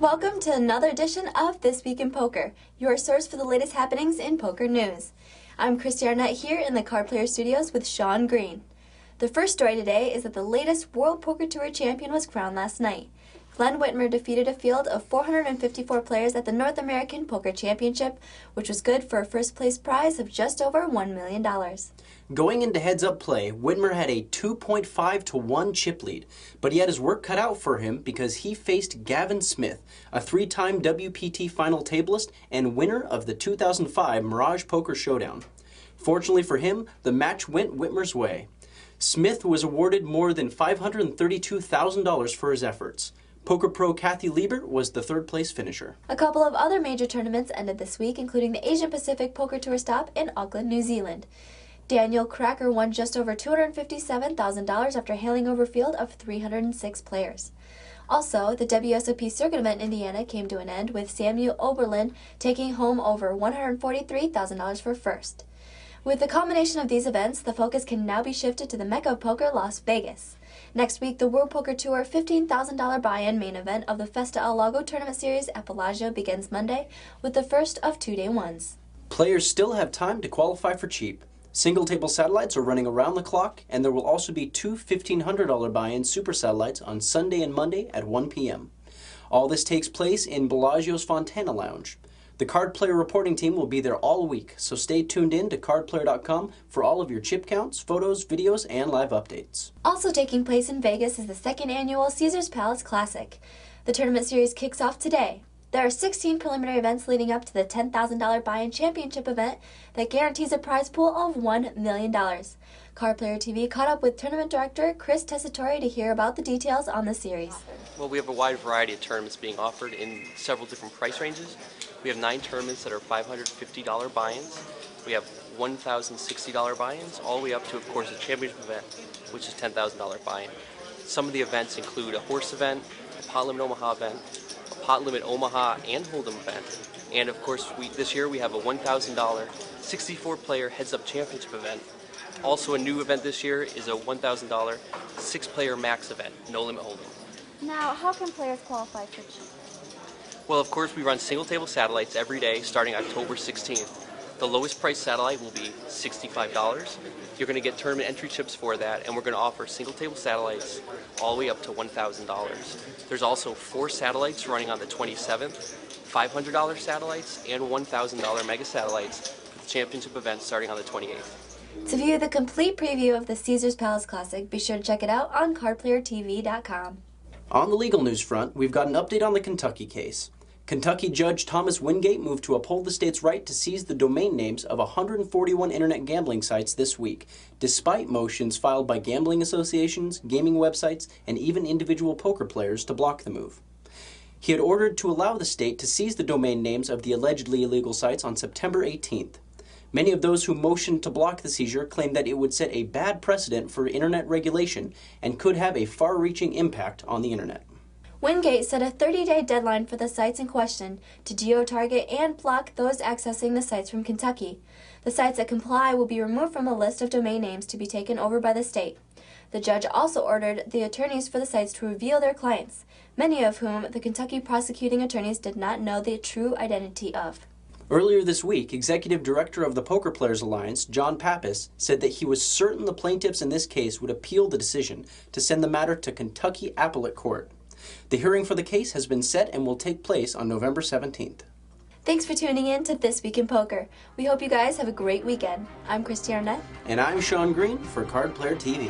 Welcome to another edition of This Week in Poker, your source for the latest happenings in poker news. I'm Christy Arnett here in the Card Player Studios with Sean Green. The first story today is that the latest World Poker Tour champion was crowned last night. Glenn Whitmer defeated a field of 454 players at the North American Poker Championship, which was good for a first-place prize of just over $1 million. Going into heads-up play, Whitmer had a 2.5 to 1 chip lead, but he had his work cut out for him because he faced Gavin Smith, a three-time WPT final tableist and winner of the 2005 Mirage Poker Showdown. Fortunately for him, the match went Whitmer's way. Smith was awarded more than $532,000 for his efforts. Poker pro Kathy Liebert was the third-place finisher. A couple of other major tournaments ended this week, including the Asian Pacific Poker Tour stop in Auckland, New Zealand. Daniel Cracker won just over $257,000 after hailing over a field of 306 players. Also, the WSOP Circuit event in Indiana came to an end with Samuel Oberlin taking home over $143,000 for first. With the combination of these events, the focus can now be shifted to the Mecca of Poker, Las Vegas. Next week, the World Poker Tour $15,000 buy-in main event of the Festa El Lago Tournament Series at Bellagio begins Monday with the first of two-day ones. Players still have time to qualify for cheap. Single table satellites are running around the clock, and there will also be two $1,500 buy-in super satellites on Sunday and Monday at 1 p.m. All this takes place in Bellagio's Fontana Lounge. The Card Player reporting team will be there all week, so stay tuned in to cardplayer.com for all of your chip counts, photos, videos, and live updates. Also taking place in Vegas is the second annual Caesars Palace Classic. The tournament series kicks off today. There are 16 preliminary events leading up to the $10,000 buy-in championship event that guarantees a prize pool of $1 million. Card Player TV caught up with tournament director Chris Tessitore to hear about the details on the series. Well, we have a wide variety of tournaments being offered in several different price ranges. We have 9 tournaments that are $550 buy-ins. We have $1,060 buy-ins, all the way up to, of course, a championship event, which is $10,000 buy-in. Some of the events include a horse event, a pot limit Omaha event, a pot limit Omaha and Hold'em event, and of course, this year we have a $1,000 64-player heads-up championship event. Also, a new event this year is a $1,000 6-player max event, no limit Hold'em. Now, how can players qualify for cheap? Well, of course, we run single-table satellites every day starting October 16th. The lowest price satellite will be $65. You're going to get tournament entry chips for that, and we're going to offer single-table satellites all the way up to $1,000. There's also 4 satellites running on the 27th, $500 satellites, and $1,000 mega satellites for the championship event starting on the 28th. To view the complete preview of the Caesars Palace Classic, be sure to check it out on cardplayertv.com. On the legal news front, we've got an update on the Kentucky case. Kentucky Judge Thomas Wingate moved to uphold the state's right to seize the domain names of 141 internet gambling sites this week, despite motions filed by gambling associations, gaming websites, and even individual poker players to block the move. He had ordered to allow the state to seize the domain names of the allegedly illegal sites on September 18th. Many of those who motioned to block the seizure claimed that it would set a bad precedent for internet regulation and could have a far-reaching impact on the internet. Wingate set a 30-day deadline for the sites in question to geo-target and block those accessing the sites from Kentucky. The sites that comply will be removed from a list of domain names to be taken over by the state. The judge also ordered the attorneys for the sites to reveal their clients, many of whom the Kentucky prosecuting attorneys did not know the true identity of. Earlier this week, Executive Director of the Poker Players Alliance, John Pappas, said that he was certain the plaintiffs in this case would appeal the decision to send the matter to Kentucky Appellate Court. The hearing for the case has been set and will take place on November 17th. Thanks for tuning in to This Week in Poker. We hope you guys have a great weekend. I'm Christy Arnett. And I'm Sean Green for Card Player TV.